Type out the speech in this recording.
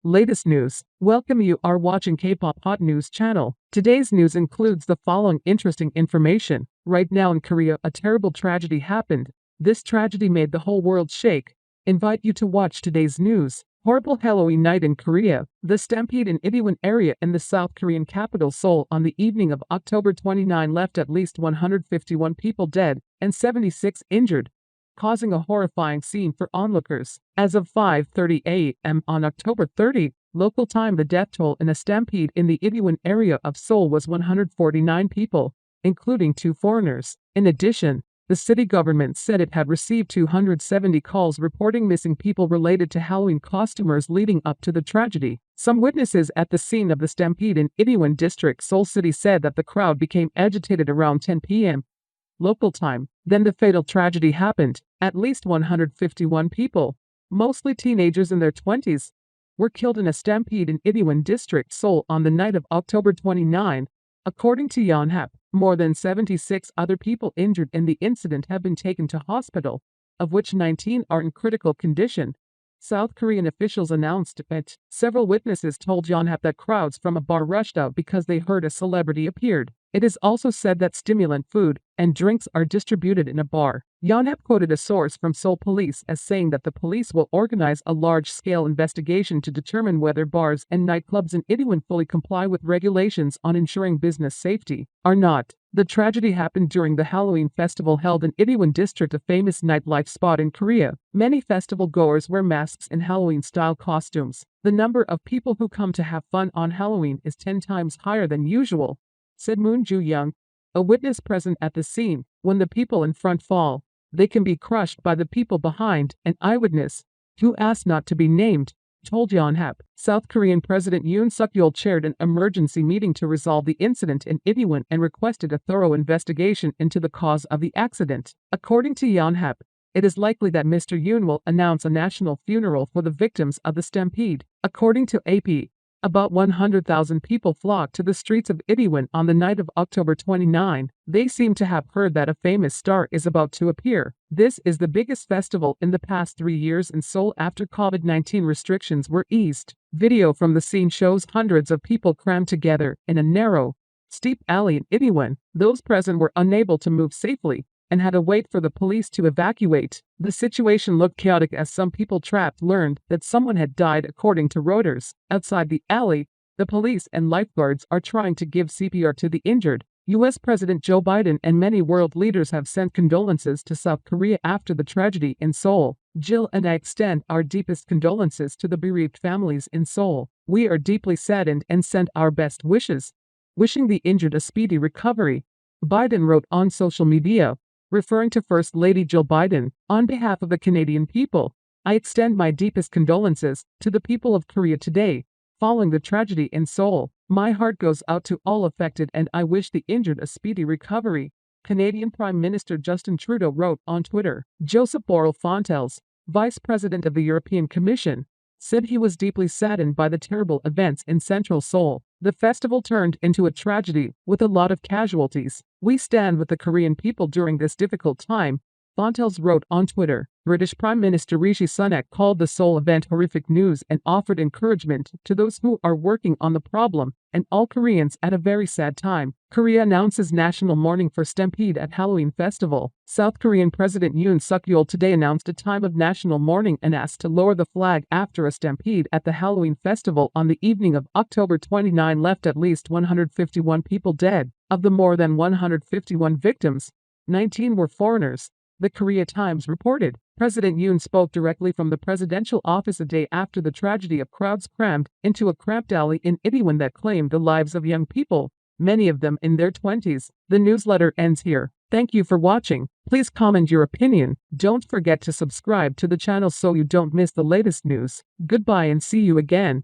Latest news. Welcome, you are watching Kpop-Hot news channel. Today's news includes the following interesting information. Right now in Korea, a terrible tragedy happened. This tragedy made the whole world shake. Invite you to watch today's news. Horrible Halloween night in Korea. The stampede in Itaewon area in the South Korean capital Seoul on the evening of October 29 left at least 151 people dead and 76 injured, causing a horrifying scene for onlookers. As of 5:30 a.m. on October 30, local time, the death toll in a stampede in the Itaewon area of Seoul was 149 people, including 2 foreigners. In addition, the city government said it had received 270 calls reporting missing people related to Halloween costumers leading up to the tragedy. Some witnesses at the scene of the stampede in Itaewon District, Seoul City, said that the crowd became agitated around 10 p.m. local time. Then the fatal tragedy happened. At least 151 people, mostly teenagers in their 20s, were killed in a stampede in Itaewon District, Seoul on the night of October 29, according to Yonhap. More than 76 other people injured in the incident have been taken to hospital, of which 19 are in critical condition. South Korean officials announced it. Several witnesses told Yonhap that crowds from a bar rushed out because they heard a celebrity appeared. It is also said that stimulant food and drinks are distributed in a bar. Yonhap quoted a source from Seoul Police as saying that the police will organize a large-scale investigation to determine whether bars and nightclubs in Itaewon fully comply with regulations on ensuring business safety or not. The tragedy happened during the Halloween festival held in Itaewon District, a famous nightlife spot in Korea. Many festival goers wear masks and Halloween-style costumes. The number of people who come to have fun on Halloween is 10 times higher than usual, said Moon Joo-young, a witness present at the scene. When the people in front fall, they can be crushed by the people behind. An eyewitness, who asked not to be named, told Yonhap. South Korean President Yoon Suk-yeol chaired an emergency meeting to resolve the incident in Itaewon and requested a thorough investigation into the cause of the accident. According to Yonhap, it is likely that Mr. Yoon will announce a national funeral for the victims of the stampede. According to AP, about 100,000 people flocked to the streets of Itaewon on the night of October 29. They seem to have heard that a famous star is about to appear. This is the biggest festival in the past 3 years in Seoul after COVID-19 restrictions were eased. Video from the scene shows hundreds of people crammed together in a narrow, steep alley in Itaewon. Those present were unable to move safely and had to wait for the police to evacuate. The situation looked chaotic as some people trapped learned that someone had died, according to Reuters. Outside the alley, the police and lifeguards are trying to give CPR to the injured. U.S. President Joe Biden and many world leaders have sent condolences to South Korea after the tragedy in Seoul. Jill and I extend our deepest condolences to the bereaved families in Seoul. We are deeply saddened and send our best wishes, wishing the injured a speedy recovery, Biden wrote on social media. Referring to First Lady Jill Biden, on behalf of the Canadian people, I extend my deepest condolences to the people of Korea today, following the tragedy in Seoul. My heart goes out to all affected and I wish the injured a speedy recovery, Canadian Prime Minister Justin Trudeau wrote on Twitter. Joseph Borrell Fontelles, Vice President of the European Commission, said he was deeply saddened by the terrible events in central Seoul. The festival turned into a tragedy with a lot of casualties. We stand with the Korean people during this difficult time, Fontelles wrote on Twitter. British Prime Minister Rishi Sunak called the Seoul event horrific news and offered encouragement to those who are working on the problem and all Koreans at a very sad time. Korea announces national mourning for stampede at Halloween festival. South Korean President Yoon Suk-yeol today announced a time of national mourning and asked to lower the flag after a stampede at the Halloween festival on the evening of October 29 left at least 151 people dead. Of the more than 151 victims, 19 were foreigners, the Korea Times reported. President Yoon spoke directly from the presidential office a day after the tragedy of crowds crammed into a cramped alley in Itaewon that claimed the lives of young people, many of them in their 20s. The newsletter ends here. Thank you for watching. Please comment your opinion. Don't forget to subscribe to the channel so you don't miss the latest news. Goodbye and see you again.